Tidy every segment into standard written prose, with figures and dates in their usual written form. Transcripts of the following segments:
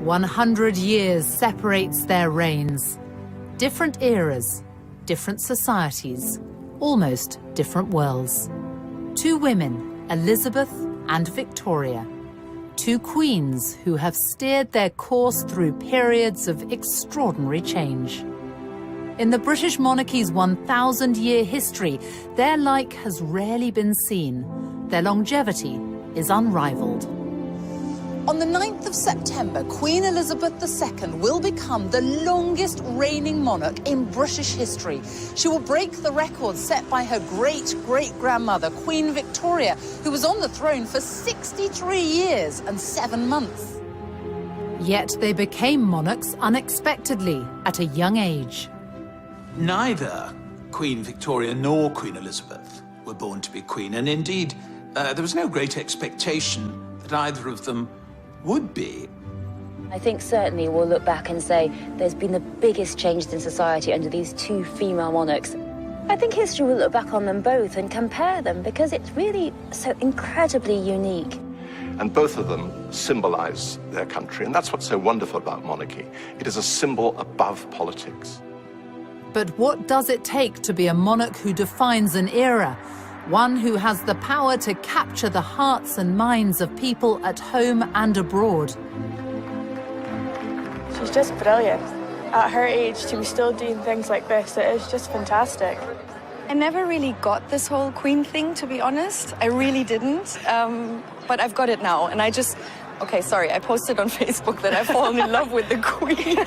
100 years separates their reigns. Different eras, different societies, almost different worlds. Two women, Elizabeth and Victoria. Two queens who have steered their course through periods of extraordinary change. In the British monarchy's 1,000-year history, their like has rarely been seen. Their longevity is unrivaled. On the 9th of September, Queen Elizabeth II will become the longest reigning monarch in British history. She will break the record set by her great-great-grandmother, Queen Victoria, who was on the throne for 63 years and 7 months. Yet they became monarchs unexpectedly at a young age. Neither Queen Victoria nor Queen Elizabeth were born to be queen, and indeed, there was no great expectation that either of them would be. I think certainly we'll look back and say there's been the biggest changes in society under these two female monarchs. I think history will look back on them both and compare them because it's really so incredibly unique. And both of them symbolize their country, and that's what's so wonderful about monarchy. It is a symbol above politics. But what does it take to be a monarch who defines an era? One who has the power to capture the hearts and minds of people at home and abroad. She's just brilliant. At her age, to be still doing things like this, it is just fantastic. I never really got this whole Queen thing, to be honest. I really didn't. But I've got it now, and I just... Okay, sorry, I posted on Facebook that I've fallen in love with the Queen.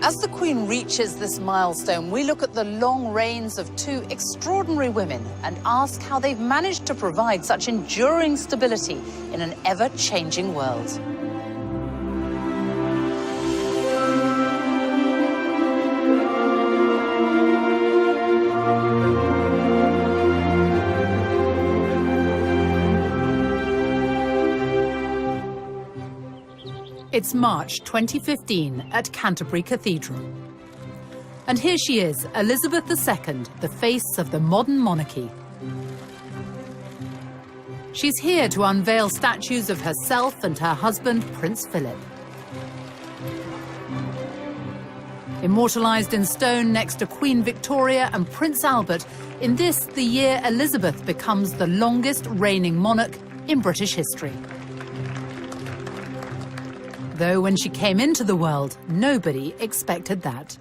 As the Queen reaches this milestone, we look at the long reigns of two extraordinary women and ask how they've managed to provide such enduring stability in an ever-changing world. It's March 2015 at Canterbury Cathedral. And here she is, Elizabeth II, the face of the modern monarchy. She's here to unveil statues of herself and her husband, Prince Philip. Immortalised in stone next to Queen Victoria and Prince Albert, in this, the year Elizabeth becomes the longest reigning monarch in British history. Though when she came into the world, nobody expected that.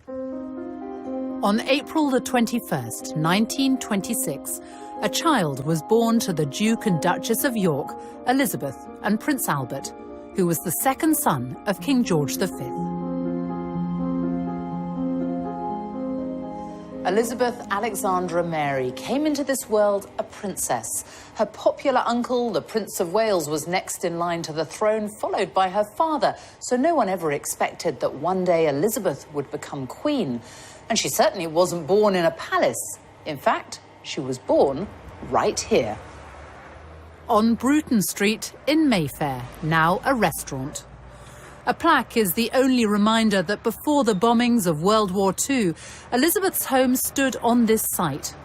On April the 21st, 1926, a child was born to the Duke and Duchess of York, Elizabeth and Prince Albert, who was the second son of King George V. Elizabeth Alexandra Mary came into this world a princess. Her popular uncle, the Prince of Wales, was next in line to the throne, followed by her father. So no one ever expected that one day Elizabeth would become queen. And she certainly wasn't born in a palace. In fact, she was born right here. On Bruton Street in Mayfair, now a restaurant. A plaque is the only reminder that before the bombings of World War II, Elizabeth's home stood on this site.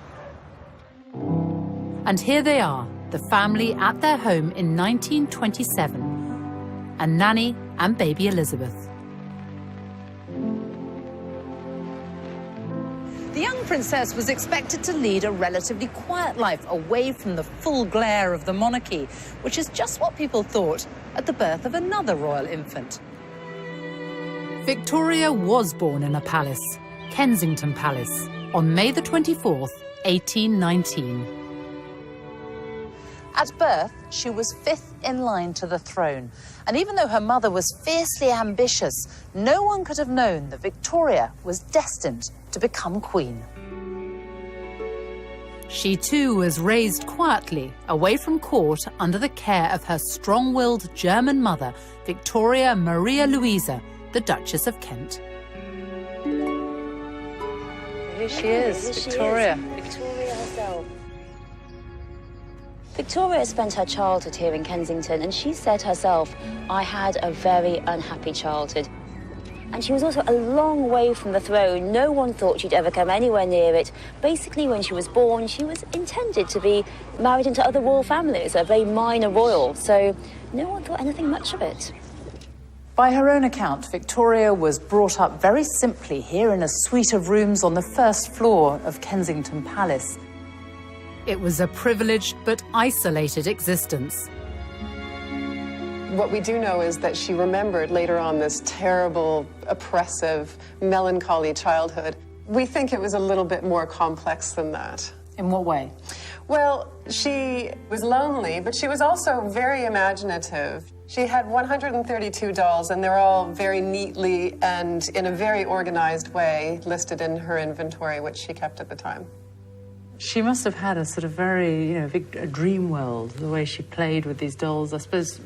And here they are, the family at their home in 1927, and Nanny and baby Elizabeth. The young princess was expected to lead a relatively quiet life away from the full glare of the monarchy, which is just what people thought at the birth of another royal infant. Victoria was born in a palace, Kensington Palace, on May the 24th, 1819. At birth, she was fifth in line to the throne. And even though her mother was fiercely ambitious, no one could have known that Victoria was destined to become queen. She too was raised quietly, away from court, under the care of her strong-willed German mother, Victoria Maria Louisa, the Duchess of Kent. Here she is, Victoria. Victoria herself. Victoria spent her childhood here in Kensington, and she said herself, "I had a very unhappy childhood." And she was also a long way from the throne. No one thought she'd ever come anywhere near it. Basically, when she was born, she was intended to be married into other royal families, a very minor royal, so no one thought anything much of it. By her own account, Victoria was brought up very simply here in a suite of rooms on the first floor of Kensington Palace. It was a privileged but isolated existence. What we do know is that she remembered later on this terrible, oppressive, melancholy childhood. We think it was a little bit more complex than that. In what way? Well, she was lonely, but she was also very imaginative. She had 132 dolls, and they're all very neatly and in a very organized way listed in her inventory, which she kept at the time. She must have had a sort of very, a dream world, the way she played with these dolls. I suppose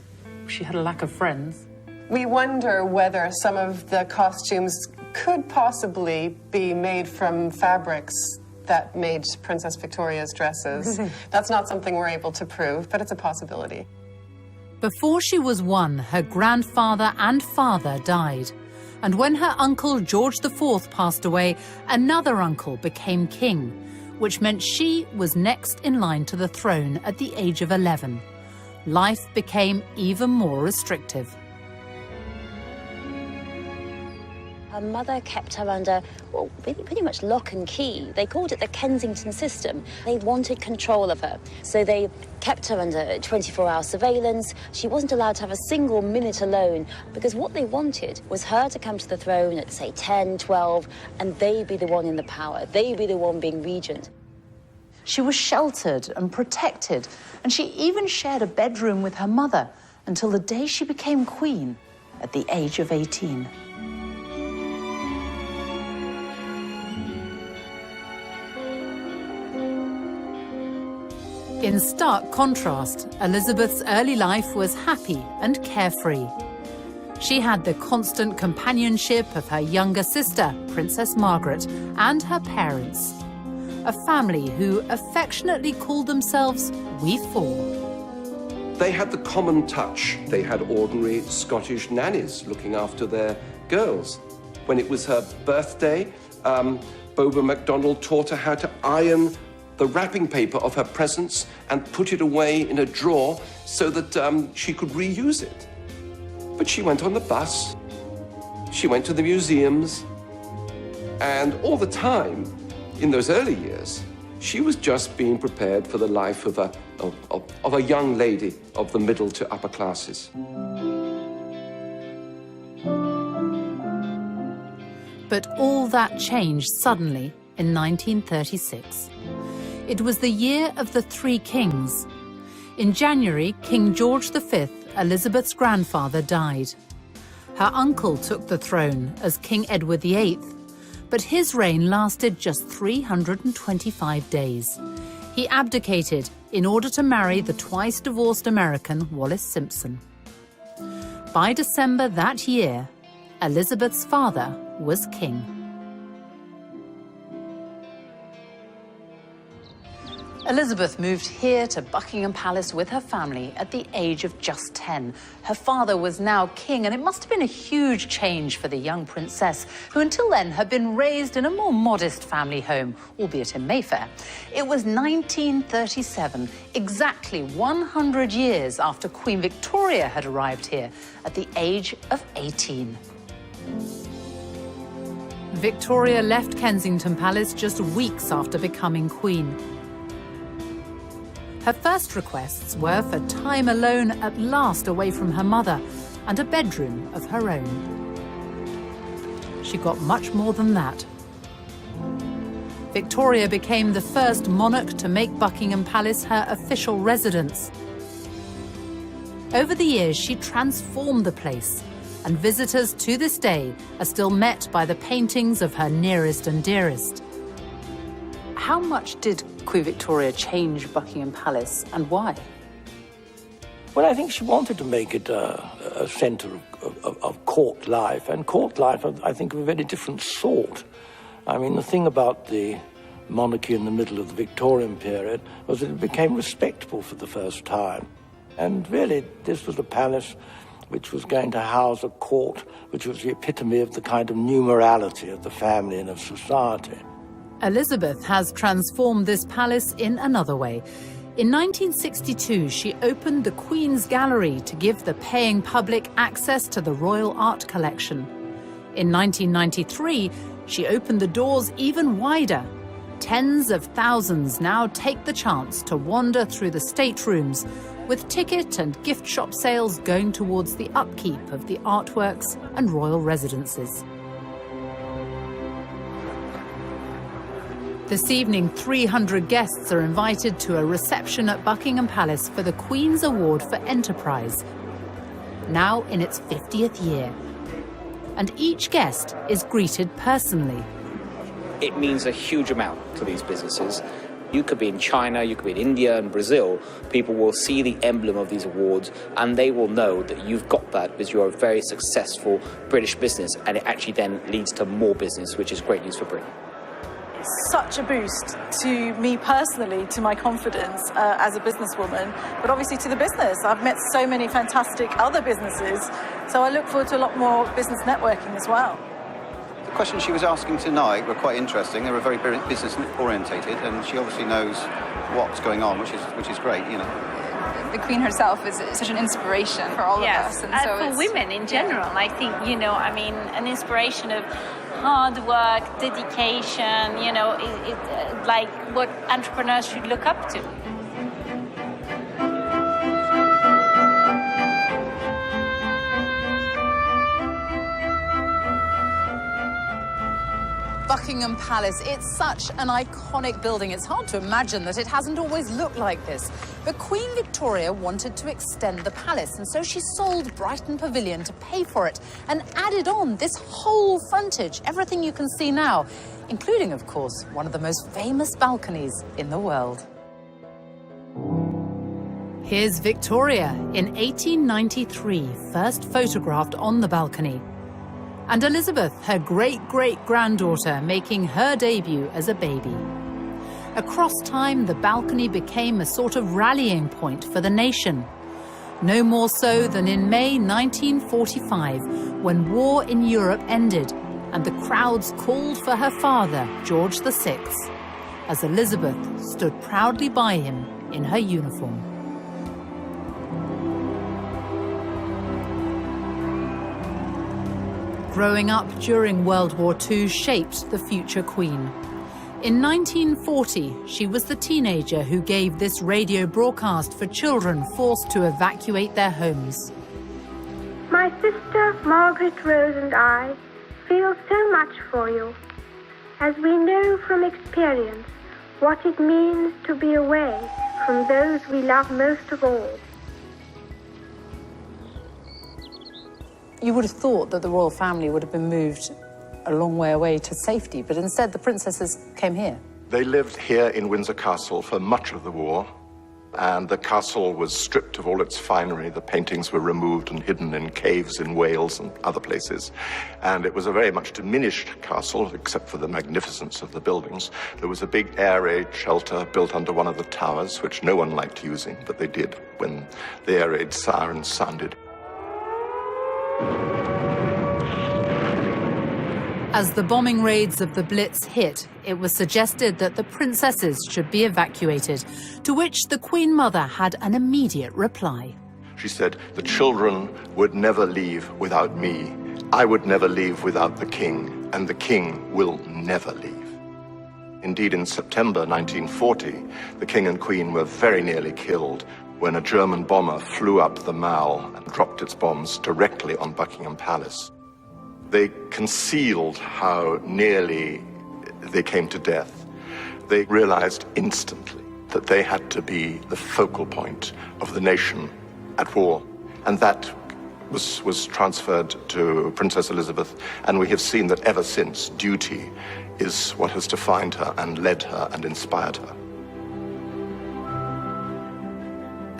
she had a lack of friends. We wonder whether some of the costumes could possibly be made from fabrics that made Princess Victoria's dresses. That's not something we're able to prove, but it's a possibility. Before she was 1, her grandfather and father died. And when her uncle George IV passed away, another uncle became king, which meant she was next in line to the throne at the age of 11. Life became even more restrictive. Her mother kept her under, well, pretty much lock and key. They called it the Kensington system. They wanted control of her, so they kept her under 24-hour surveillance. She wasn't allowed to have a single minute alone, because what they wanted was her to come to the throne at, say, 10, 12, and they be the one in the power. They be the one being regent. She was sheltered and protected, and she even shared a bedroom with her mother until the day she became queen at the age of 18. In stark contrast, Elizabeth's early life was happy and carefree. She had the constant companionship of her younger sister, Princess Margaret, and her parents, a family who affectionately called themselves We Four. They had the common touch. They had ordinary Scottish nannies looking after their girls. When it was her birthday, Boba MacDonald taught her how to iron the wrapping paper of her presents and put it away in a drawer so that she could reuse it. But she went on the bus, she went to the museums, and all the time, in those early years, she was just being prepared for the life of a young lady of the middle to upper classes. But all that changed suddenly in 1936. It was the year of the Three Kings. In January, King George V, Elizabeth's grandfather, died. Her uncle took the throne as King Edward VIII, but his reign lasted just 325 days. He abdicated in order to marry the twice-divorced American Wallis Simpson. By December that year, Elizabeth's father was king. Elizabeth moved here to Buckingham Palace with her family at the age of just 10. Her father was now king, and it must have been a huge change for the young princess, who until then had been raised in a more modest family home, albeit in Mayfair. It was 1937, exactly 100 years after Queen Victoria had arrived here at the age of 18. Victoria left Kensington Palace just weeks after becoming queen. Her first requests were for time alone at last away from her mother and a bedroom of her own. She got much more than that. Victoria became the first monarch to make Buckingham Palace her official residence. Over the years, she transformed the place, and visitors to this day are still met by the paintings of her nearest and dearest. How much did Queen Victoria change Buckingham Palace, and why? Well, I think she wanted to make it a centre of court life, and court life, I think, of a very different sort. I mean, the thing about the monarchy in the middle of the Victorian period was that it became respectable for the first time. And really, this was a palace which was going to house a court which was the epitome of the kind of new morality of the family and of society. Elizabeth has transformed this palace in another way. In 1962, she opened the Queen's Gallery to give the paying public access to the royal art collection. In 1993, she opened the doors even wider. Tens of thousands now take the chance to wander through the staterooms, with ticket and gift shop sales going towards the upkeep of the artworks and royal residences. This evening, 300 guests are invited to a reception at Buckingham Palace for the Queen's Award for Enterprise, now in its 50th year. And each guest is greeted personally. It means a huge amount to these businesses. You could be in China, you could be in India and Brazil. People will see the emblem of these awards and they will know that you've got that because you're a very successful British business, and it actually then leads to more business, which is great news for Britain. Such a boost to me personally, to my confidence as a businesswoman, but obviously to the business. I've met so many fantastic other businesses, so I look forward to a lot more business networking as well. The questions she was asking tonight were quite interesting. They were very business orientated, and she obviously knows what's going on, which is great, you know. The Queen herself is such an inspiration for all of us. And so for women in general, I think, you know, I mean, an inspiration of hard work, dedication, you know, like what entrepreneurs should look up to. Buckingham Palace, it's such an iconic building. It's hard to imagine that it hasn't always looked like this. But Queen Victoria wanted to extend the palace, and so she sold Brighton Pavilion to pay for it and added on this whole frontage, everything you can see now, including, of course, one of the most famous balconies in the world. Here's Victoria in 1893, first photographed on the balcony. And Elizabeth, her great-great-granddaughter, making her debut as a baby. Across time, the balcony became a sort of rallying point for the nation. No more so than in May 1945, when war in Europe ended and the crowds called for her father, George VI, as Elizabeth stood proudly by him in her uniform. Growing up during World War II shaped the future Queen. In 1940, she was the teenager who gave this radio broadcast for children forced to evacuate their homes. My sister Margaret Rose and I feel so much for you, as we know from experience what it means to be away from those we love most of all. You would have thought that the royal family would have been moved a long way away to safety, but instead the princesses came here. They lived here in Windsor Castle for much of the war, and the castle was stripped of all its finery. The paintings were removed and hidden in caves in Wales and other places, and it was a very much diminished castle, except for the magnificence of the buildings. There was a big air raid shelter built under one of the towers, which no one liked using, but they did when the air raid sirens sounded. As the bombing raids of the Blitz hit, it was suggested that the princesses should be evacuated, to which the Queen Mother had an immediate reply. She said, "The children would never leave without me. I would never leave without the king, and the king will never leave." Indeed, in September 1940, the king and queen were very nearly killed when a German bomber flew up the Mall and dropped its bombs directly on Buckingham Palace. They concealed how nearly they came to death. They realized instantly that they had to be the focal point of the nation at war. And that was transferred to Princess Elizabeth, and we have seen that ever since, duty is what has defined her and led her and inspired her.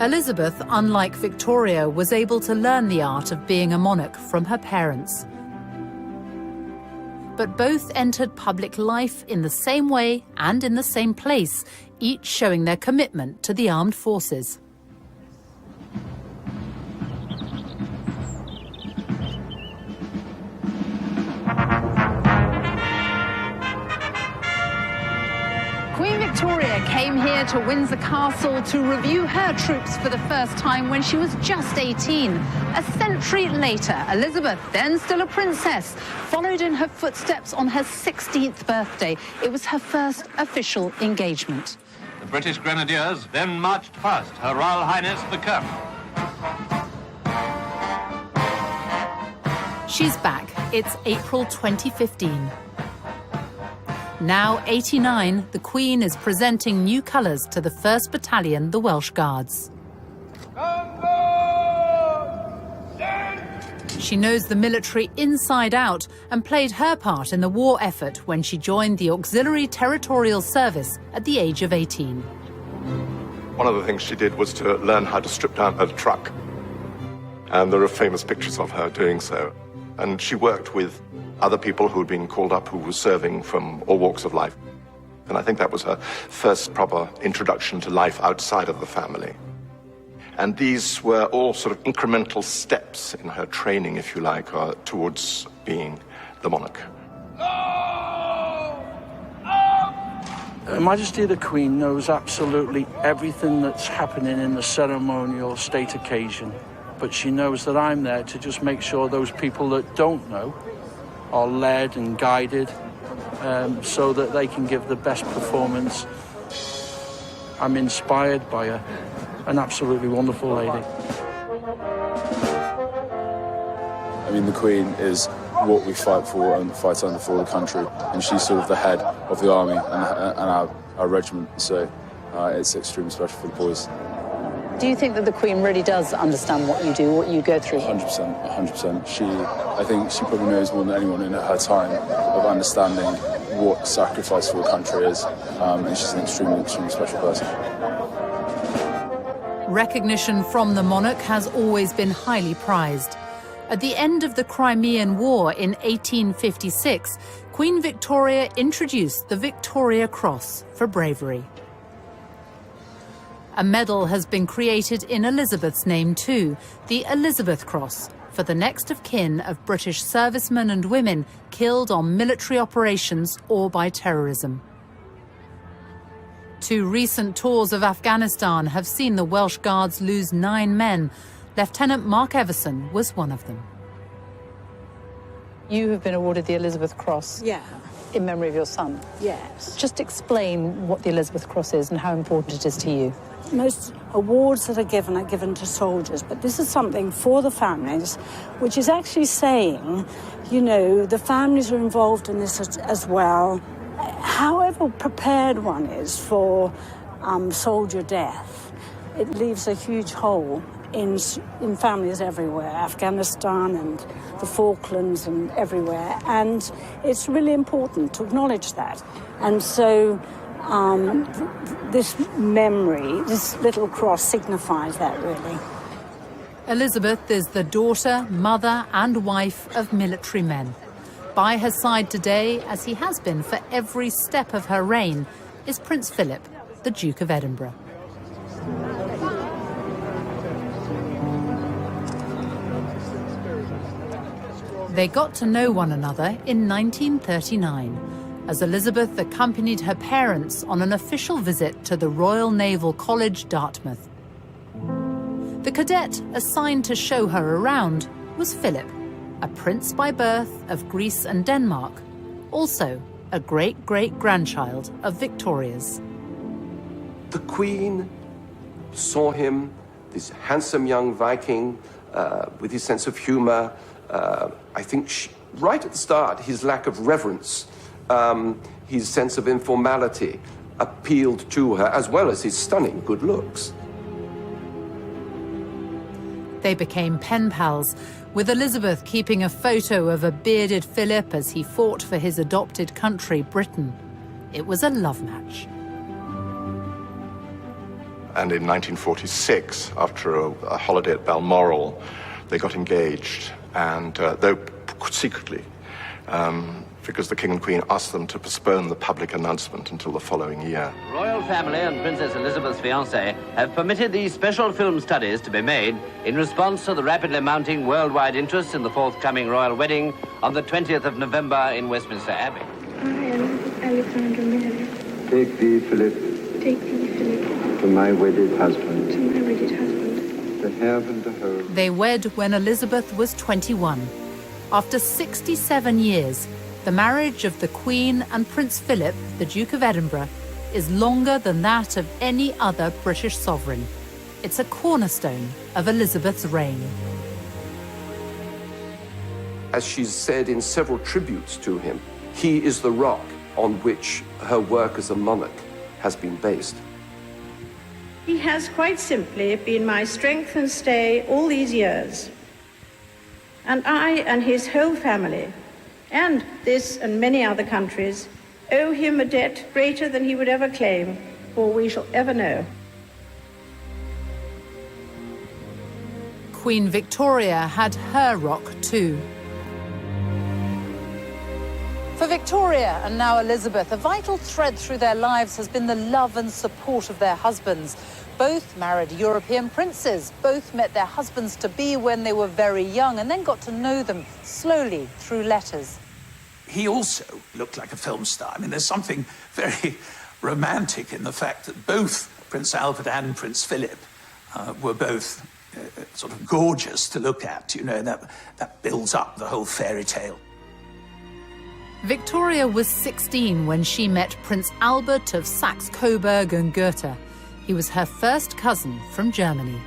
Elizabeth, unlike Victoria, was able to learn the art of being a monarch from her parents. But both entered public life in the same way and in the same place, each showing their commitment to the armed forces. here to Windsor Castle to review her troops for the first time when she was just 18. A century later, Elizabeth, then still a princess, followed in her footsteps on her 16th birthday. It was her first official engagement. The British Grenadiers then marched past Her Royal Highness the Colonel. She's back. It's April 2015. Now 89, the Queen is presenting new colours to the 1st Battalion, the Welsh Guards. She knows the military inside out and played her part in the war effort when she joined the Auxiliary Territorial Service at the age of 18. One of the things she did was to learn how to strip down her truck. And there are famous pictures of her doing so. And she worked with other people who had been called up who were serving from all walks of life. And I think that was her first proper introduction to life outside of the family. And these were all sort of incremental steps in her training, if you like, towards being the monarch. Her Majesty the Queen knows absolutely everything that's happening in the ceremonial state occasion. But she knows that I'm there to just make sure those people that don't know are led and guided so that they can give the best performance. I'm inspired by an absolutely wonderful lady. I mean, the Queen is what we fight for and fight under for the country, and she's sort of the head of the army and our regiment, so it's extremely special for the boys. Do you think that the Queen really does understand what you do, what you go through? 100%, 100%. I think she probably knows more than anyone in her time of understanding what sacrifice for the country is, and she's an extremely special person. Recognition from the monarch has always been highly prized. At the end of the Crimean War in 1856, Queen Victoria introduced the Victoria Cross for bravery. A medal has been created in Elizabeth's name too, the Elizabeth Cross, for the next of kin of British servicemen and women killed on military operations or by terrorism. 2 recent tours of Afghanistan have seen the Welsh Guards lose 9 men. Lieutenant Mark Everson was one of them. You have been awarded the Elizabeth Cross. Yeah. In memory of your son. Yes. Just explain what the Elizabeth Cross is and how important it is to you. Most awards that are given to soldiers, but this is something for the families, which is actually saying, you know, the families are involved in this as well. However prepared one is for soldier death, it leaves a huge hole in families everywhere, Afghanistan and the Falklands and everywhere, and it's really important to acknowledge that. And so this memory, this little cross signifies that, really. Elizabeth is the daughter, mother and wife of military men. By her side today, as he has been for every step of her reign, is Prince Philip, the Duke of Edinburgh. They got to know one another in 1939, as Elizabeth accompanied her parents on an official visit to the Royal Naval College, Dartmouth. The cadet assigned to show her around was Philip, a prince by birth of Greece and Denmark, also a great-great-grandchild of Victoria's. The Queen saw him, this handsome young Viking with his sense of humor. I think right at the start, his lack of reverence, his sense of informality appealed to her, as well as his stunning good looks. They became pen pals, with Elizabeth keeping a photo of a bearded Philip as he fought for his adopted country, Britain. It was a love match. And in 1946, after a holiday at Balmoral, they got engaged, and though secretly, because the King and Queen asked them to postpone the public announcement until the following year. The royal family and Princess Elizabeth's fiancé have permitted these special film studies to be made in response to the rapidly mounting worldwide interest in the forthcoming royal wedding on the 20th of November in Westminster Abbey. I am Alexandra Mary. Take thee, Philip. Take thee, Philip. To my wedded husband. To my wedded husband. To have and to hold. They wed when Elizabeth was 21. After 67 years, the marriage of the Queen and Prince Philip, the Duke of Edinburgh, is longer than that of any other British sovereign. It's a cornerstone of Elizabeth's reign. As she's said in several tributes to him, he is the rock on which her work as a monarch has been based. He has quite simply been my strength and stay all these years. And I and his whole family, and this and many other countries, owe him a debt greater than he would ever claim, or we shall ever know. Queen Victoria had her rock too. For Victoria and now Elizabeth, a vital thread through their lives has been the love and support of their husbands. Both married European princes, both met their husbands-to-be when they were very young and then got to know them slowly through letters. He also looked like a film star. I mean, there's something very romantic in the fact that both Prince Albert and Prince Philip were both sort of gorgeous to look at. You know, that builds up the whole fairy tale. Victoria was 16 when she met Prince Albert of Saxe-Coburg and Gotha. He was her first cousin from Germany.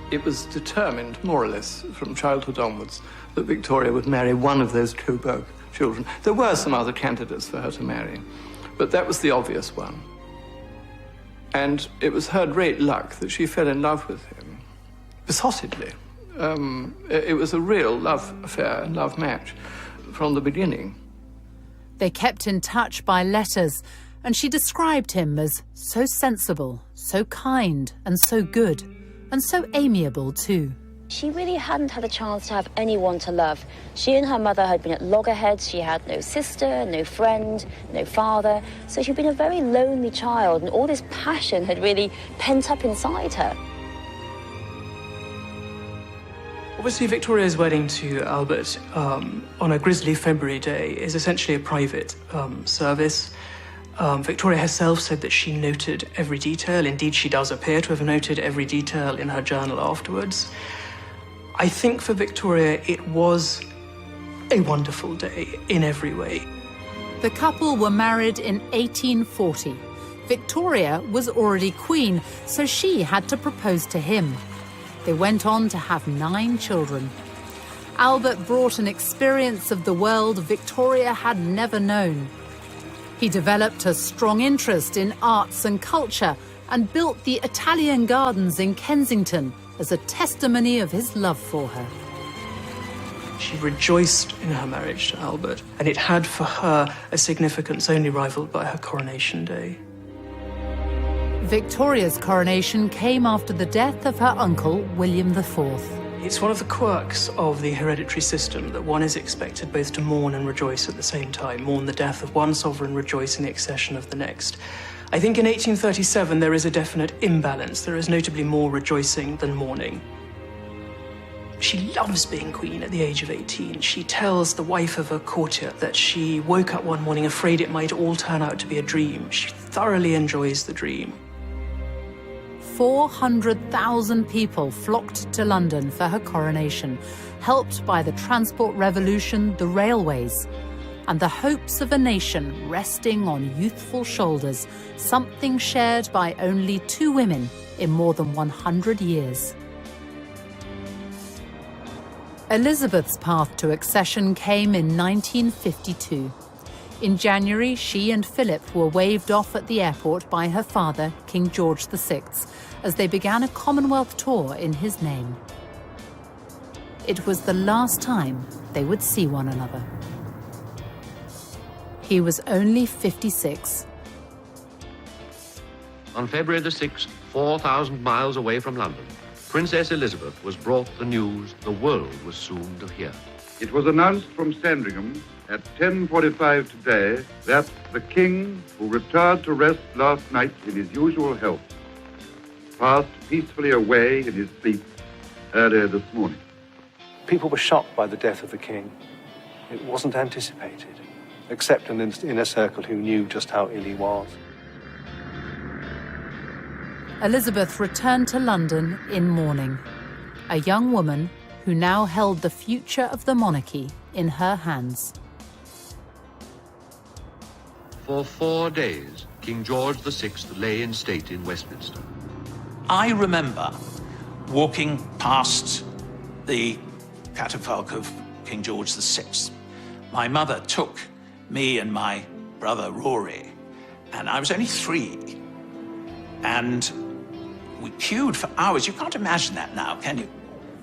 It was determined, more or less, from childhood onwards, that Victoria would marry one of those Coburg children. There were some other candidates for her to marry, but that was the obvious one. And it was her great luck that she fell in love with him, besottedly. It was a real love affair, love match, from the beginning. They kept in touch by letters, and she described him as so sensible, so kind, and so good, and so amiable too. She really hadn't had a chance to have anyone to love. She and her mother had been at loggerheads. She had no sister, no friend, no father. So she'd been a very lonely child, and all this passion had really pent up inside her. Obviously, Victoria's wedding to Albert on a grisly February day is essentially a private service. Victoria herself said that she noted every detail. Indeed, she does appear to have noted every detail in her journal afterwards. I think for Victoria, it was a wonderful day in every way. The couple were married in 1840. Victoria was already queen, so she had to propose to him. They went on to have 9 children. Albert brought an experience of the world Victoria had never known. He developed a strong interest in arts and culture and built the Italian Gardens in Kensington as a testimony of his love for her. She rejoiced in her marriage to Albert, and it had for her a significance only rivaled by her coronation day. Victoria's coronation came after the death of her uncle, William IV. It's one of the quirks of the hereditary system that one is expected both to mourn and rejoice at the same time, mourn the death of one sovereign, rejoice in the accession of the next. I think in 1837 there is a definite imbalance. There is notably more rejoicing than mourning. She loves being queen at the age of 18. She tells the wife of a courtier that she woke up one morning afraid it might all turn out to be a dream. She thoroughly enjoys the dream. 400,000 people flocked to London for her coronation, helped by the transport revolution, the railways, and the hopes of a nation resting on youthful shoulders, something shared by only 2 women in more than 100 years. Elizabeth's path to accession came in 1952. In January, she and Philip were waved off at the airport by her father, King George VI, as they began a Commonwealth tour in his name. It was the last time they would see one another. He was only 56. On February the 6th, 4,000 miles away from London, Princess Elizabeth was brought the news the world was soon to hear. It was announced from Sandringham at 10:45 today that the King, who retired to rest last night in his usual health, passed peacefully away in his sleep earlier this morning. People were shocked by the death of the King. It wasn't anticipated, except in an inner circle who knew just how ill he was. Elizabeth returned to London in mourning, a young woman who now held the future of the monarchy in her hands. For 4 days, King George VI lay in state in Westminster. I remember walking past the catafalque of King George VI. My mother took me and my brother Rory, and I was only 3. And we queued for hours. You can't imagine that now, can you?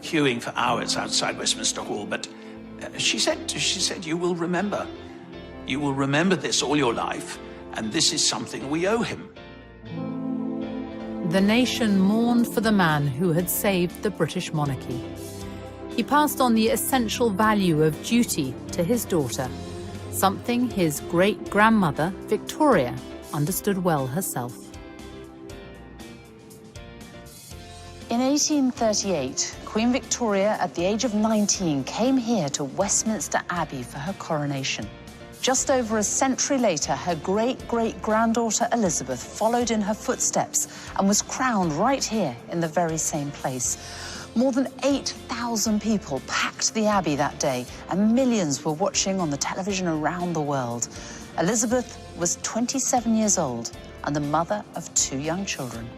Queuing for hours outside Westminster Hall. But she said, you will remember. You will remember this all your life, and this is something we owe him. The nation mourned for the man who had saved the British monarchy. He passed on the essential value of duty to his daughter, something his great-grandmother, Victoria, understood well herself. In 1838, Queen Victoria, at the age of 19, came here to Westminster Abbey for her coronation. Just over a century later, her great-great-granddaughter Elizabeth followed in her footsteps and was crowned right here in the very same place. More than 8,000 people packed the Abbey that day, and millions were watching on the television around the world. Elizabeth was 27 years old and the mother of 2 young children.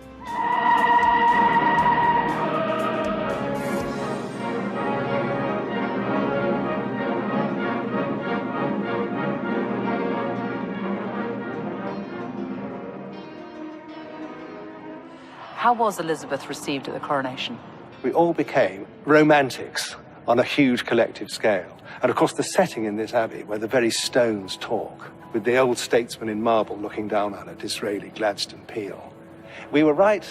How was Elizabeth received at the coronation? We all became romantics on a huge collective scale. And of course, the setting in this abbey, where the very stones talk, with the old statesman in marble looking down on it, Disraeli, Gladstone, Peel. We were right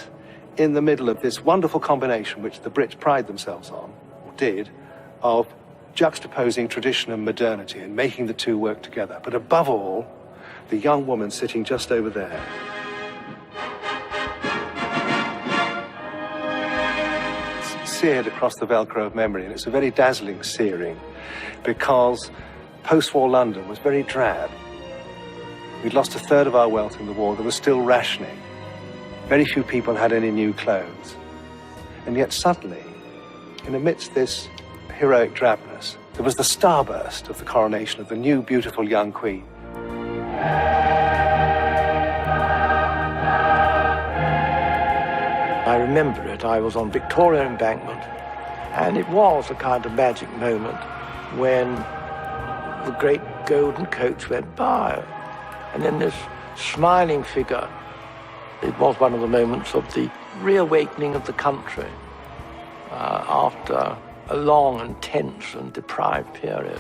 in the middle of this wonderful combination, which the Brits pride themselves on, or did, of juxtaposing tradition and modernity and making the two work together. But above all, the young woman sitting just over there, seared across the Velcro of memory, and it's a very dazzling searing because post-war London was very drab. We'd lost 1/3 of our wealth in the war. There was still rationing. Very few people had any new clothes. And yet suddenly, in amidst this heroic drabness, there was the starburst of the coronation of the new, beautiful young queen. I remember it. I was on Victoria Embankment, and it was a kind of magic moment when the great golden coach went by. And then this smiling figure, it was one of the moments of the reawakening of the country after a long and tense and deprived period.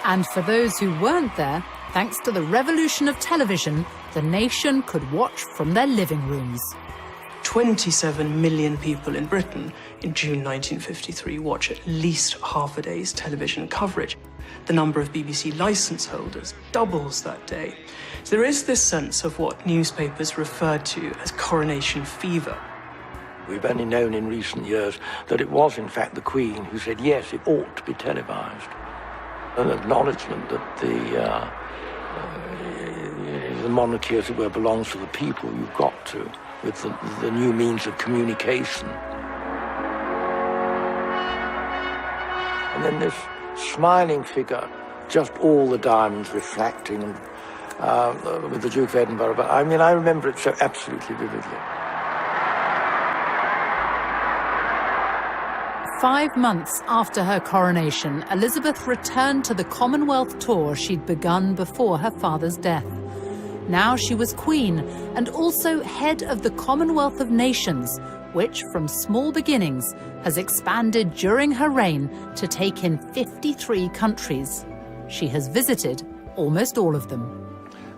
And for those who weren't there, thanks to the revolution of television, the nation could watch from their living rooms. 27 million people in Britain in June 1953 watch at least half a day's television coverage. The number of BBC licence holders doubles that day. So there is this sense of what newspapers referred to as coronation fever. We've only known in recent years that it was, in fact, the Queen who said, yes, it ought to be televised. An acknowledgement that the monarchy, as it were, belongs to the people. You've got to, with the new means of communication. And then this smiling figure, just all the diamonds reflecting, with the Duke of Edinburgh. But I mean, I remember it so absolutely vividly. 5 months after her coronation, Elizabeth returned to the Commonwealth tour she'd begun before her father's death. Now she was Queen and also head of the Commonwealth of Nations, which, from small beginnings, has expanded during her reign to take in 53 countries. She has visited almost all of them.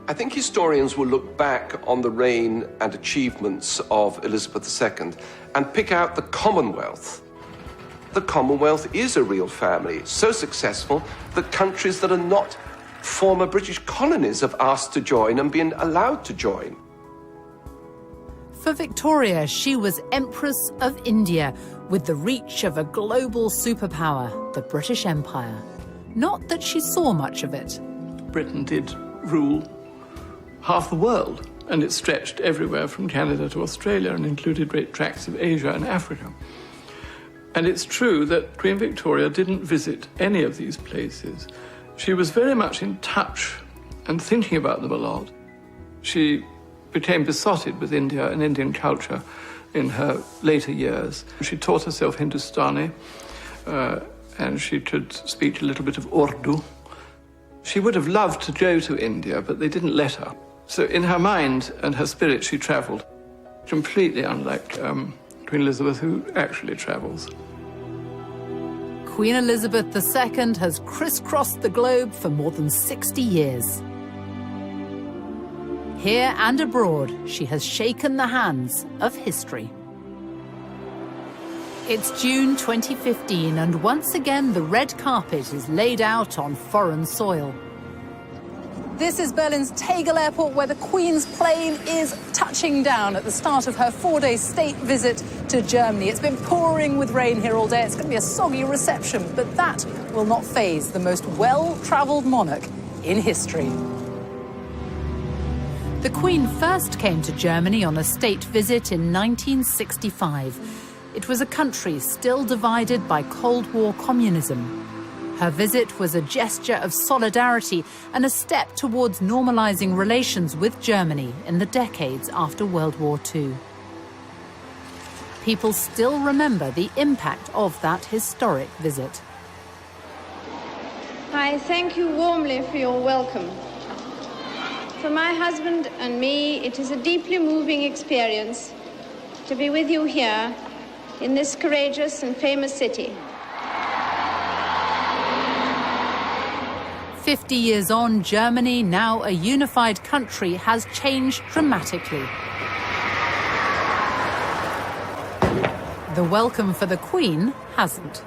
I think historians will look back on the reign and achievements of Elizabeth II and pick out the Commonwealth. The Commonwealth is a real family, so successful that countries that are not former British colonies have asked to join and been allowed to join. For Victoria, she was Empress of India, with the reach of a global superpower, the British Empire. Not that she saw much of it. Britain did rule half the world and it stretched everywhere from Canada to Australia and included great tracts of Asia and Africa. And it's true that Queen Victoria didn't visit any of these places. She was very much in touch and thinking about them a lot. She became besotted with India and Indian culture in her later years. She taught herself Hindustani, and she could speak a little bit of Urdu. She would have loved to go to India, but they didn't let her. So in her mind and her spirit, she travelled, completely unlike Queen Elizabeth, who actually travels. Queen Elizabeth II has crisscrossed the globe for more than 60 years. Here and abroad, she has shaken the hands of history. It's June 2015, and once again the red carpet is laid out on foreign soil. This is Berlin's Tegel Airport, where the Queen's plane is touching down at the start of her 4-day state visit to Germany. It's been pouring with rain here all day. It's going to be a soggy reception, but that will not faze the most well-travelled monarch in history. The Queen first came to Germany on a state visit in 1965. It was a country still divided by Cold War communism. Her visit was a gesture of solidarity and a step towards normalizing relations with Germany in the decades after World War II. People still remember the impact of that historic visit. I thank you warmly for your welcome. For my husband and me, it is a deeply moving experience to be with you here in this courageous and famous city. 50 years on, Germany, now a unified country, has changed dramatically. The welcome for the Queen hasn't.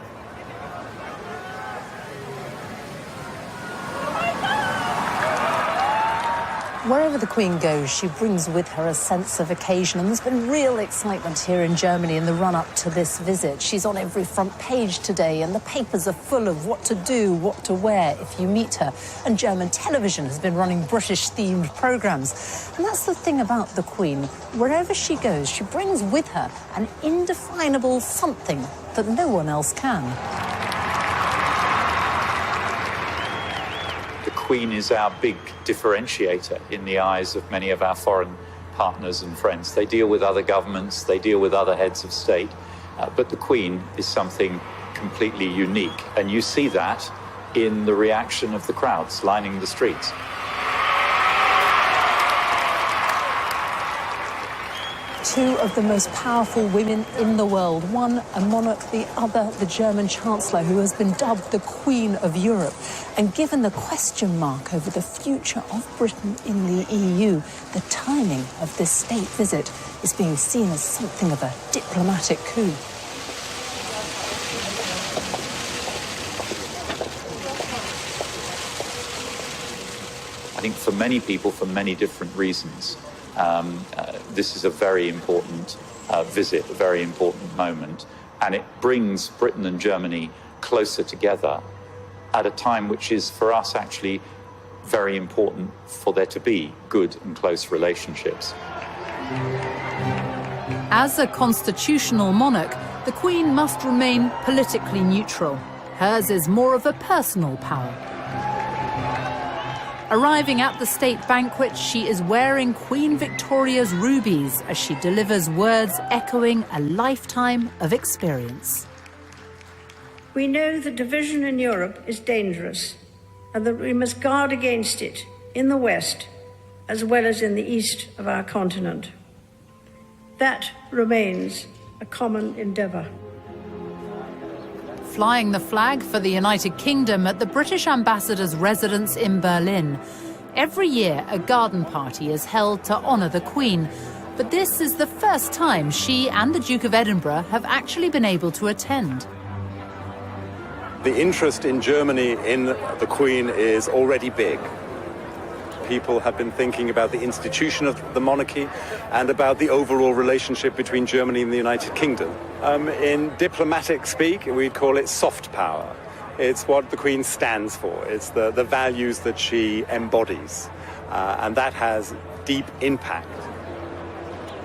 Wherever the Queen goes, she brings with her a sense of occasion, and there's been real excitement here in Germany in the run-up to this visit. She's on every front page today, and the papers are full of what to do, what to wear if you meet her. And German television has been running British-themed programmes. And that's the thing about the Queen. Wherever she goes, she brings with her an indefinable something that no one else can. The Queen is our big differentiator in the eyes of many of our foreign partners and friends. They deal with other governments, they deal with other heads of state, but the Queen is something completely unique. And you see that in the reaction of the crowds lining the streets. Two of the most powerful women in the world, one a monarch, the other the German Chancellor, who has been dubbed the Queen of Europe. And given the question mark over the future of Britain in the EU, the timing of this state visit is being seen as something of a diplomatic coup. I think for many people, for many different reasons, this is a very important visit, a very important moment, and it brings Britain and Germany closer together at a time which is, for us, actually very important for there to be good and close relationships. As a constitutional monarch, the Queen must remain politically neutral. Hers is more of a personal power. Arriving at the state banquet, she is wearing Queen Victoria's rubies as she delivers words echoing a lifetime of experience. We know that division in Europe is dangerous and that we must guard against it in the West as well as in the east of our continent. That remains a common endeavour. Flying the flag for the United Kingdom at the British ambassador's residence in Berlin. Every year, a garden party is held to honour the Queen, but this is the first time she and the Duke of Edinburgh have actually been able to attend. The interest in Germany in the Queen is already big. People have been thinking about the institution of the monarchy and about the overall relationship between Germany and the United Kingdom. In diplomatic speak, we'd call it soft power. It's what the Queen stands for. It's the values that she embodies. And that has deep impact.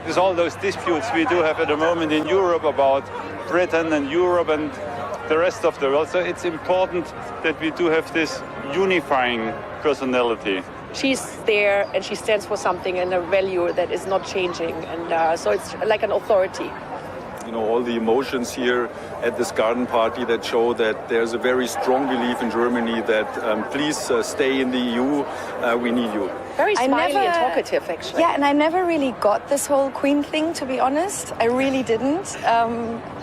There's all those disputes we do have at the moment in Europe about Britain and Europe and the rest of the world. So it's important that we do have this unifying personality. She's there and she stands for something and a value that is not changing. And so it's like an authority. You know, all the emotions here at this garden party that show that there's a very strong belief in Germany that please stay in the EU, we need you. Very smiley and talkative, actually. Yeah, and I never really got this whole Queen thing, to be honest. I really didn't.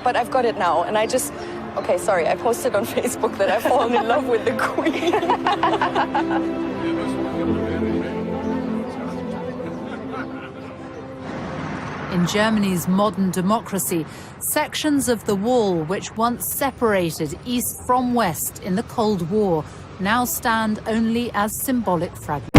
But I've got it now. And I just, okay, sorry, I posted on Facebook that I've fallen in love with the Queen. In Germany's modern democracy, sections of the wall which once separated East from West in the Cold War now stand only as symbolic fragments.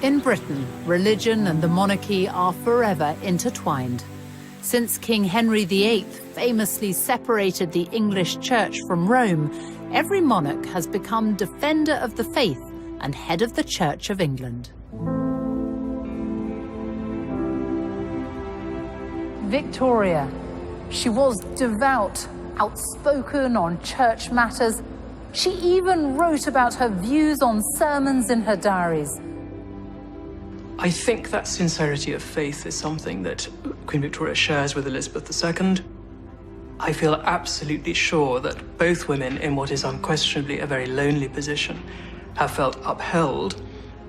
In Britain, religion and the monarchy are forever intertwined. Since King Henry VIII famously separated the English Church from Rome, every monarch has become defender of the faith and head of the Church of England. Victoria. She was devout, outspoken on church matters. She even wrote about her views on sermons in her diaries. I think that sincerity of faith is something that Queen Victoria shares with Elizabeth II. I feel absolutely sure that both women, in what is unquestionably a very lonely position, have felt upheld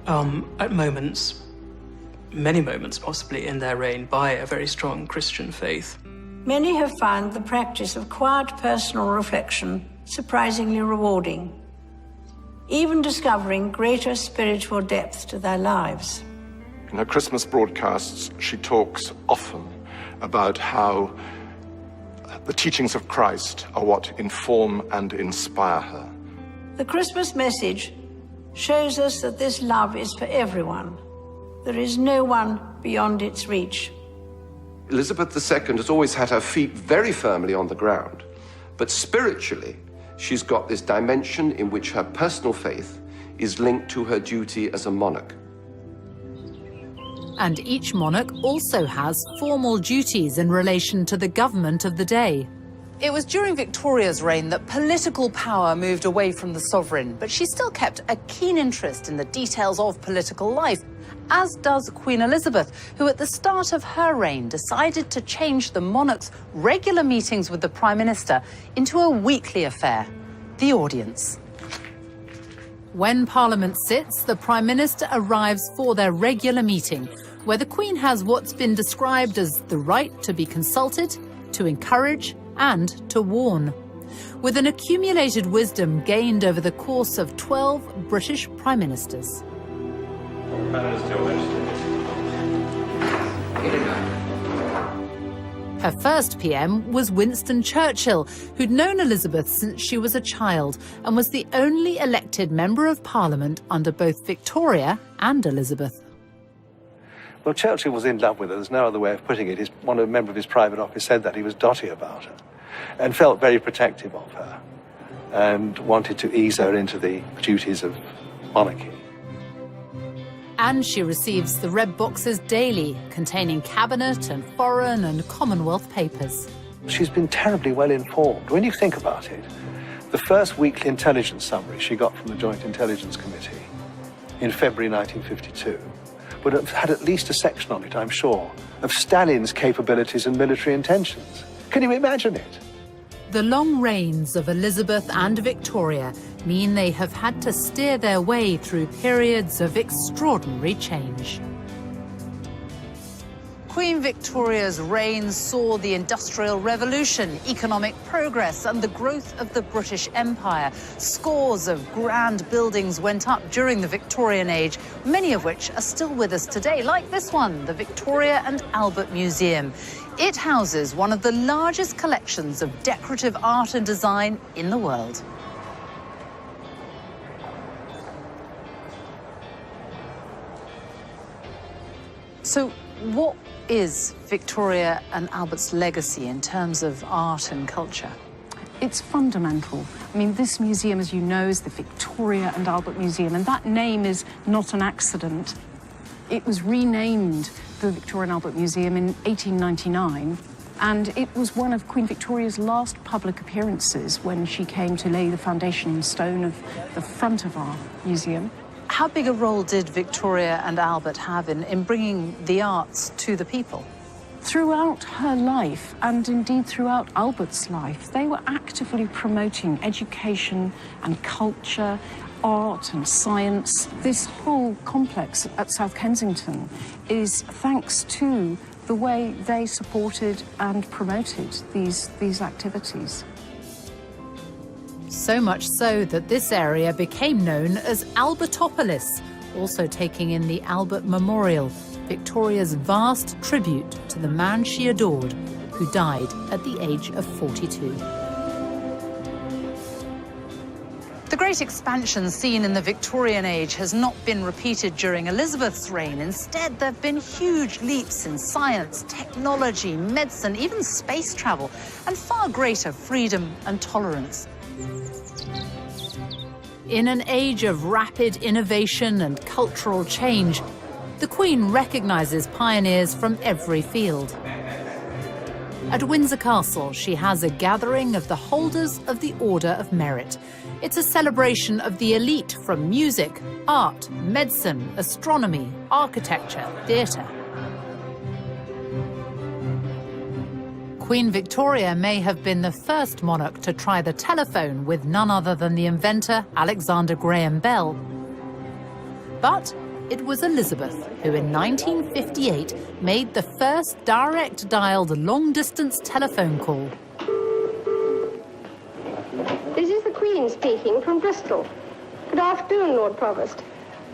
at moments, many moments possibly in their reign, by a very strong Christian faith. Many have found the practice of quiet personal reflection surprisingly rewarding, even discovering greater spiritual depth to their lives. In her Christmas broadcasts, she talks often about how the teachings of Christ are what inform and inspire her. The Christmas message shows us that this love is for everyone. There is no one beyond its reach. Elizabeth II has always had her feet very firmly on the ground, but spiritually, she's got this dimension in which her personal faith is linked to her duty as a monarch. And each monarch also has formal duties in relation to the government of the day. It was during Victoria's reign that political power moved away from the sovereign, but she still kept a keen interest in the details of political life as does Queen Elizabeth, who at the start of her reign decided to change the monarch's regular meetings with the Prime Minister into a weekly affair, the audience. When Parliament sits, the Prime Minister arrives for their regular meeting, where the Queen has what's been described as the right to be consulted, to encourage, and to warn. With an accumulated wisdom gained over the course of 12 British Prime Ministers. Her first PM was Winston Churchill, who'd known Elizabeth since she was a child and was the only elected Member of Parliament under both Victoria and Elizabeth. Well, Churchill was in love with her. There's no other way of putting it. A member of his private office said that he was dotty about her and felt very protective of her and wanted to ease her into the duties of monarchy. And she receives the red boxes daily, containing cabinet and foreign and Commonwealth papers. She's been terribly well informed. When you think about it, the first weekly intelligence summary she got from the Joint Intelligence Committee in February 1952 would have had at least a section on it, I'm sure, of Stalin's capabilities and military intentions. Can you imagine it? The long reigns of Elizabeth and Victoria mean they have had to steer their way through periods of extraordinary change. Queen Victoria's reign saw the Industrial Revolution, economic progress, and the growth of the British Empire. Scores of grand buildings went up during the Victorian age, many of which are still with us today, like this one, the Victoria and Albert Museum. It houses one of the largest collections of decorative art and design in the world. So, what is Victoria and Albert's legacy in terms of art and culture? It's fundamental. I mean, this museum, as you know, is the Victoria and Albert Museum, and that name is not an accident. It was renamed the Victoria and Albert Museum in 1899, and it was one of Queen Victoria's last public appearances when she came to lay the foundation stone of the front of our museum. How big a role did Victoria and Albert have in bringing the arts to the people? Throughout her life, and indeed throughout Albert's life, they were actively promoting education and culture, art and science. This whole complex at South Kensington is thanks to the way they supported and promoted these activities. So much so that this area became known as Albertopolis, also taking in the Albert Memorial, Victoria's vast tribute to the man she adored, who died at the age of 42. The great expansion seen in the Victorian age has not been repeated during Elizabeth's reign. Instead, there have been huge leaps in science, technology, medicine, even space travel, and far greater freedom and tolerance. In an age of rapid innovation and cultural change, the Queen recognises pioneers from every field. At Windsor Castle, she has a gathering of the holders of the Order of Merit. It's a celebration of the elite from music, art, medicine, astronomy, architecture, theatre. Queen Victoria may have been the first monarch to try the telephone with none other than the inventor Alexander Graham Bell. But it was Elizabeth who in 1958 made the first direct-dialed long-distance telephone call. This is the Queen speaking from Bristol. Good afternoon, Lord Provost.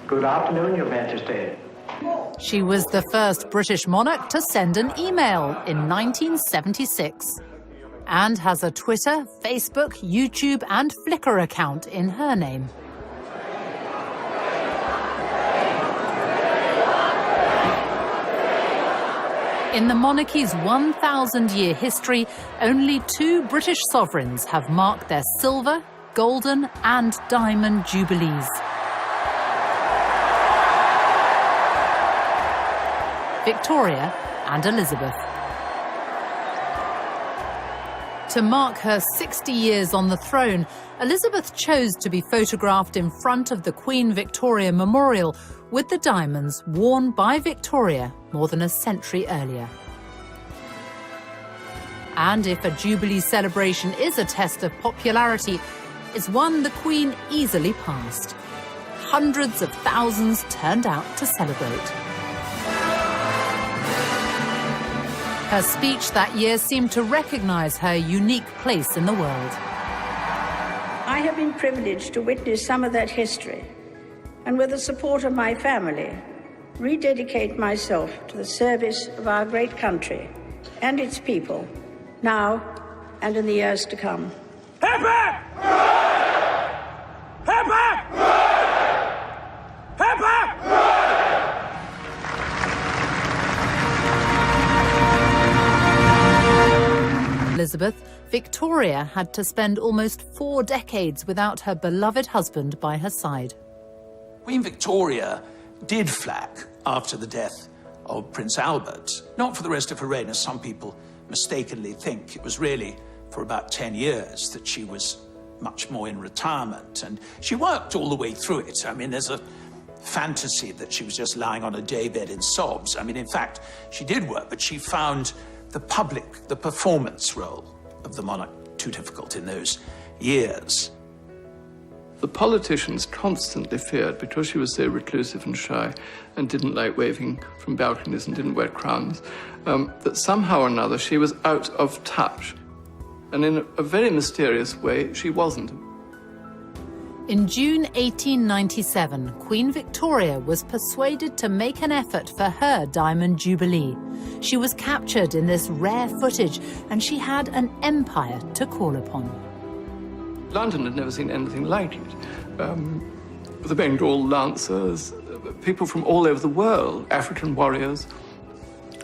Good afternoon, Your Majesty. She was the first British monarch to send an email in 1976 and has a Twitter, Facebook, YouTube and Flickr account in her name. In the monarchy's 1,000-year history, only 2 British sovereigns have marked their silver, golden and diamond jubilees. Victoria and Elizabeth. To mark her 60 years on the throne, Elizabeth chose to be photographed in front of the Queen Victoria Memorial, with the diamonds worn by Victoria more than a century earlier. And if a Jubilee celebration is a test of popularity, it's one the Queen easily passed. Hundreds of thousands turned out to celebrate. Her speech that year seemed to recognise her unique place in the world. I have been privileged to witness some of that history, and with the support of my family, rededicate myself to the service of our great country and its people, now and in the years to come. Hip hip! Hip hip! Hip hip! Elizabeth, Victoria had to spend almost 4 decades without her beloved husband by her side. Queen Victoria did flag after the death of Prince Albert, not for the rest of her reign, as some people mistakenly think. It was really for about 10 years that she was much more in retirement, and she worked all the way through it. I mean, there's a fantasy that she was just lying on a daybed in sobs. I mean, in fact, she did work, but she found the performance role of the monarch too difficult in those years. The politicians constantly feared, because she was so reclusive and shy and didn't like waving from balconies and didn't wear crowns, that somehow or another she was out of touch. And in a very mysterious way, she wasn't. In June 1897, Queen Victoria was persuaded to make an effort for her Diamond Jubilee. She was captured in this rare footage, and she had an empire to call upon. London had never seen anything like it. The Bengal Lancers, people from all over the world, African warriors,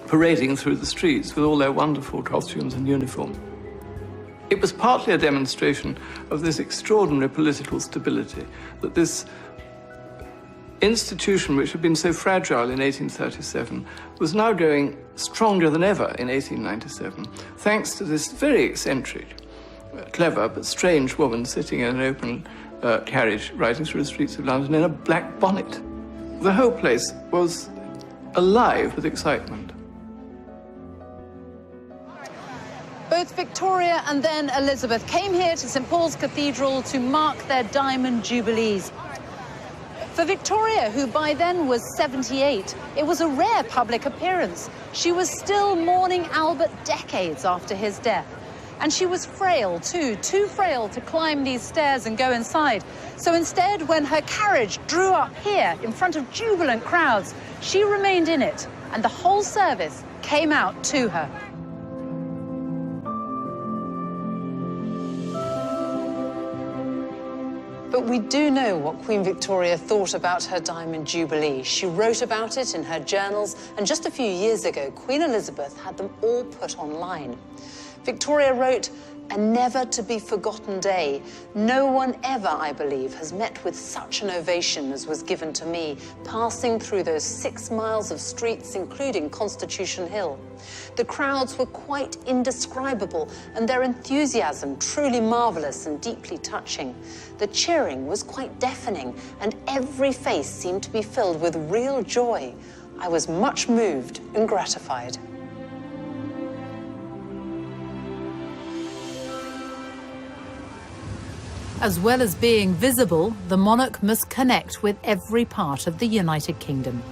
parading through the streets with all their wonderful costumes and uniform. It was partly a demonstration of this extraordinary political stability, that this institution, which had been so fragile in 1837, was now going stronger than ever in 1897, thanks to this very eccentric, clever but strange woman sitting in an open carriage riding through the streets of London in a black bonnet. The whole place was alive with excitement. Both Victoria and then Elizabeth came here to St Paul's Cathedral to mark their Diamond Jubilees. For Victoria, who by then was 78, it was a rare public appearance. She was still mourning Albert decades after his death. And she was frail, too frail to climb these stairs and go inside. So instead, when her carriage drew up here in front of jubilant crowds, she remained in it, and the whole service came out to her. But we do know what Queen Victoria thought about her Diamond Jubilee. She wrote about it in her journals, and just a few years ago, Queen Elizabeth had them all put online. Victoria wrote, "A never-to-be-forgotten day. No one ever, I believe, has met with such an ovation as was given to me, passing through those 6 miles of streets, including Constitution Hill. The crowds were quite indescribable, and their enthusiasm truly marvellous and deeply touching. The cheering was quite deafening, and every face seemed to be filled with real joy. I was much moved and gratified." As well as being visible, the monarch must connect with every part of the United Kingdom.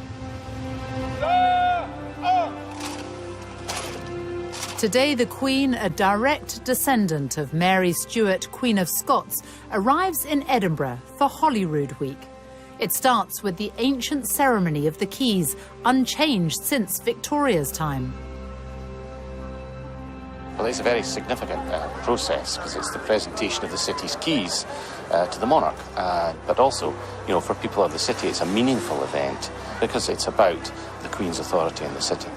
Today, the Queen, a direct descendant of Mary Stuart, Queen of Scots, arrives in Edinburgh for Holyrood Week. It starts with the ancient ceremony of the Keys, unchanged since Victoria's time. Well, it's a very significant process because it's the presentation of the city's keys to the monarch. But also, you know, for people of the city, it's a meaningful event because it's about the Queen's authority in the city.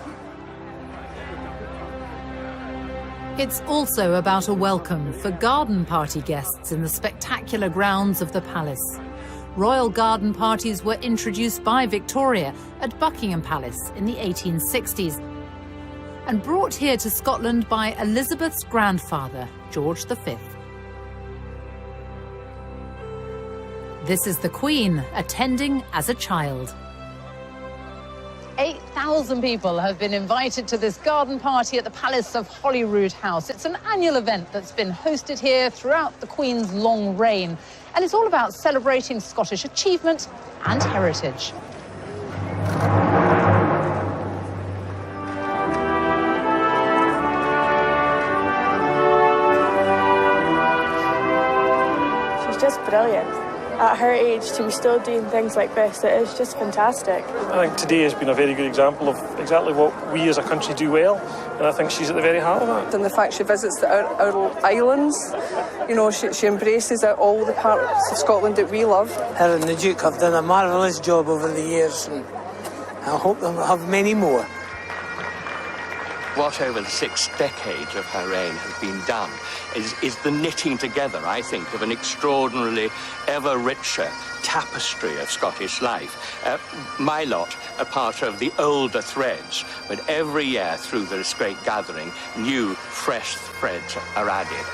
It's also about a welcome for garden party guests in the spectacular grounds of the palace. Royal garden parties were introduced by Victoria at Buckingham Palace in the 1860s. And brought here to Scotland by Elizabeth's grandfather, George V. This is the Queen attending as a child. 1,000 people have been invited to this garden party at the Palace of Holyrood House. It's an annual event that's been hosted here throughout the Queen's long reign. And it's all about celebrating Scottish achievement and heritage. She's just brilliant. At her age, to be still doing things like this, it is just fantastic. I think today has been a very good example of exactly what we as a country do well, and I think she's at the very heart of that. And the fact she visits our islands, you know, she embraces all the parts of Scotland that we love. Her and the Duke have done a marvellous job over the years, and I hope they'll have many more. What over the 6 decades of her reign has been done is the knitting together, I think, of an extraordinarily ever richer tapestry of Scottish life. My lot are part of the older threads, but every year through this great gathering, new, fresh threads are added.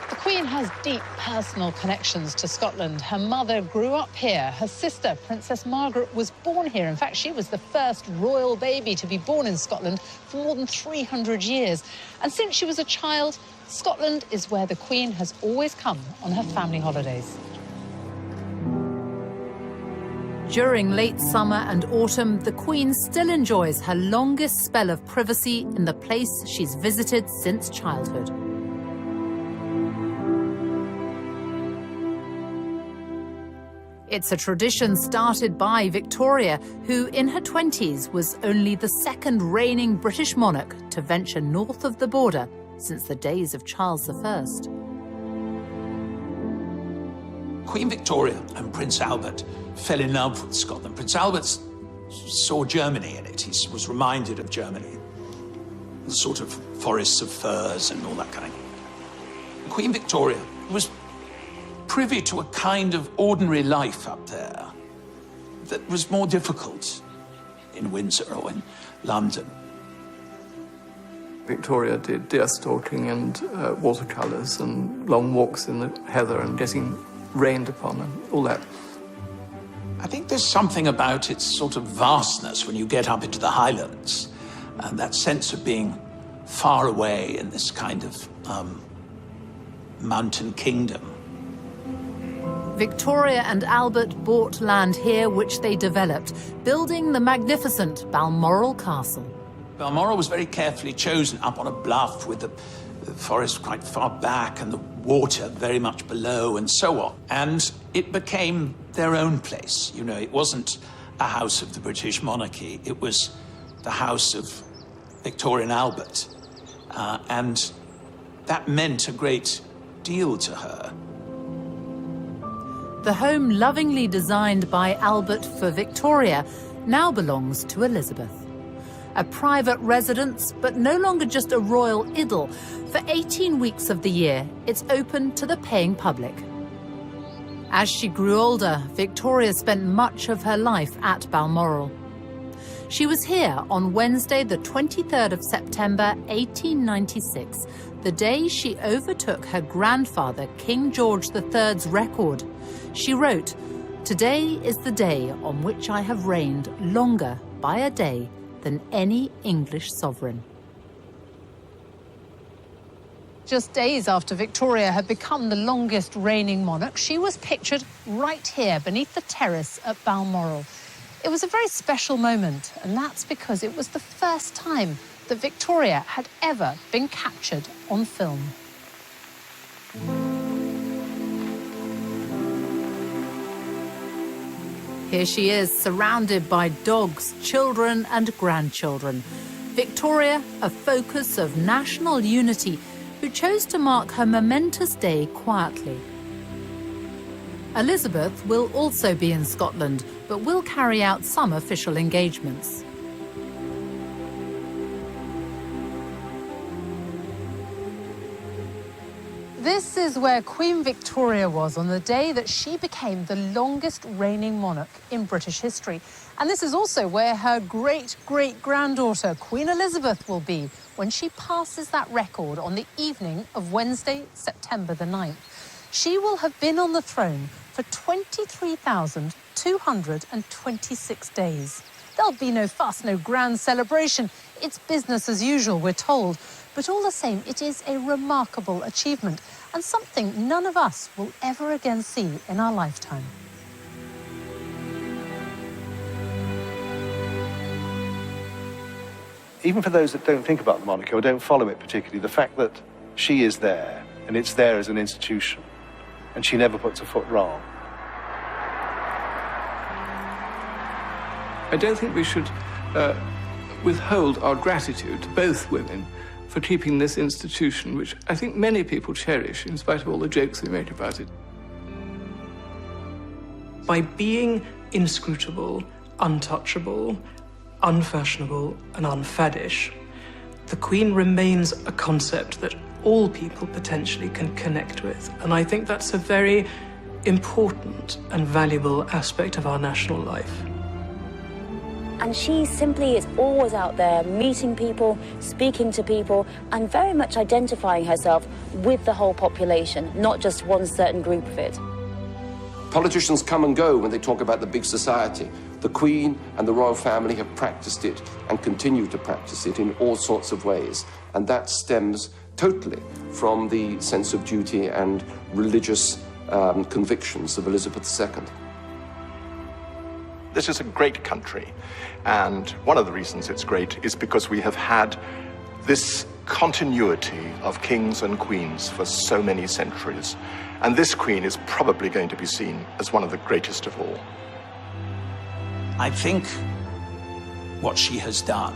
The Queen has deep personal connections to Scotland. Her mother grew up here. Her sister, Princess Margaret, was born here. In fact, she was the first royal baby to be born in Scotland for more than 300 years. And since she was a child, Scotland is where the Queen has always come on her family holidays. During late summer and autumn, the Queen still enjoys her longest spell of privacy in the place she's visited since childhood. It's a tradition started by Victoria, who in her 20s was only the second reigning British monarch to venture north of the border since the days of Charles I. Queen Victoria and Prince Albert fell in love with Scotland. Prince Albert saw Germany in it. He was reminded of Germany, the sort of forests of firs and all that kind of thing. Queen Victoria was privy to a kind of ordinary life up there that was more difficult in Windsor or in London. Victoria did deer stalking and watercolours and long walks in the heather and getting rained upon and all that. I think there's something about its sort of vastness when you get up into the Highlands, and that sense of being far away in this kind of mountain kingdom. Victoria and Albert bought land here which they developed, building the magnificent Balmoral Castle. Balmoral was very carefully chosen up on a bluff with the forest quite far back and the water very much below and so on. And it became their own place. You know, it wasn't a house of the British monarchy. It was the house of Victoria and Albert. And that meant a great deal to her. The home, lovingly designed by Albert for Victoria, now belongs to Elizabeth. A private residence, but no longer just a royal idyll. For 18 weeks of the year, it's open to the paying public. As she grew older, Victoria spent much of her life at Balmoral. She was here on Wednesday, the 23rd of September, 1896, the day she overtook her grandfather, King George III's record. She wrote, "Today is the day on which I have reigned longer by a day than any English sovereign." Just days after Victoria had become the longest reigning monarch, she was pictured right here beneath the terrace at Balmoral. It was a very special moment, and that's because it was the first time that Victoria had ever been captured on film. Here she is, surrounded by dogs, children and grandchildren. Victoria, a focus of national unity, who chose to mark her momentous day quietly. Elizabeth will also be in Scotland, but will carry out some official engagements. This is where Queen Victoria was on the day that she became the longest reigning monarch in British history. And this is also where her great-great-granddaughter, Queen Elizabeth, will be when she passes that record on the evening of Wednesday, September the 9th. She will have been on the throne for 23,226 days. There'll be no fuss, no grand celebration. It's business as usual, we're told. But all the same, it is a remarkable achievement and something none of us will ever again see in our lifetime. Even for those that don't think about the monarchy or don't follow it particularly, the fact that she is there, and it's there as an institution, and she never puts a foot wrong. I don't think we should withhold our gratitude to both women for keeping this institution, which I think many people cherish, in spite of all the jokes we make about it. By being inscrutable, untouchable, unfashionable and unfaddish, the Queen remains a concept that all people potentially can connect with. And I think that's a very important and valuable aspect of our national life. And she simply is always out there meeting people, speaking to people, and very much identifying herself with the whole population, not just one certain group of it. Politicians come and go when they talk about the big society. The Queen and the royal family have practiced it and continue to practice it in all sorts of ways. And that stems totally from the sense of duty and religious convictions of Elizabeth II. This is a great country, and one of the reasons it's great is because we have had this continuity of kings and queens for so many centuries, and this queen is probably going to be seen as one of the greatest of all. I think what she has done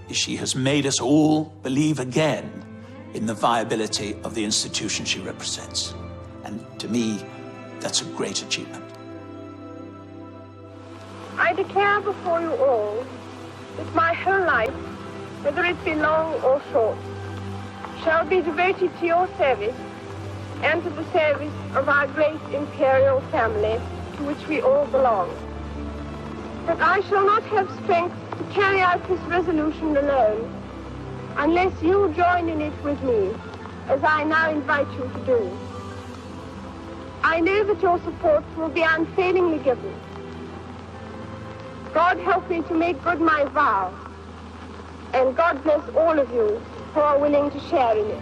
is she has made us all believe again in the viability of the institution she represents. And to me, that's a great achievement. I declare before you all that my whole life, whether it be long or short, shall be devoted to your service and to the service of our great imperial family to which we all belong. But I shall not have strength to carry out this resolution alone unless you join in it with me, as I now invite you to do. I know that your support will be unfailingly given. God help me to make good my vow, and God bless all of you who are willing to share in it.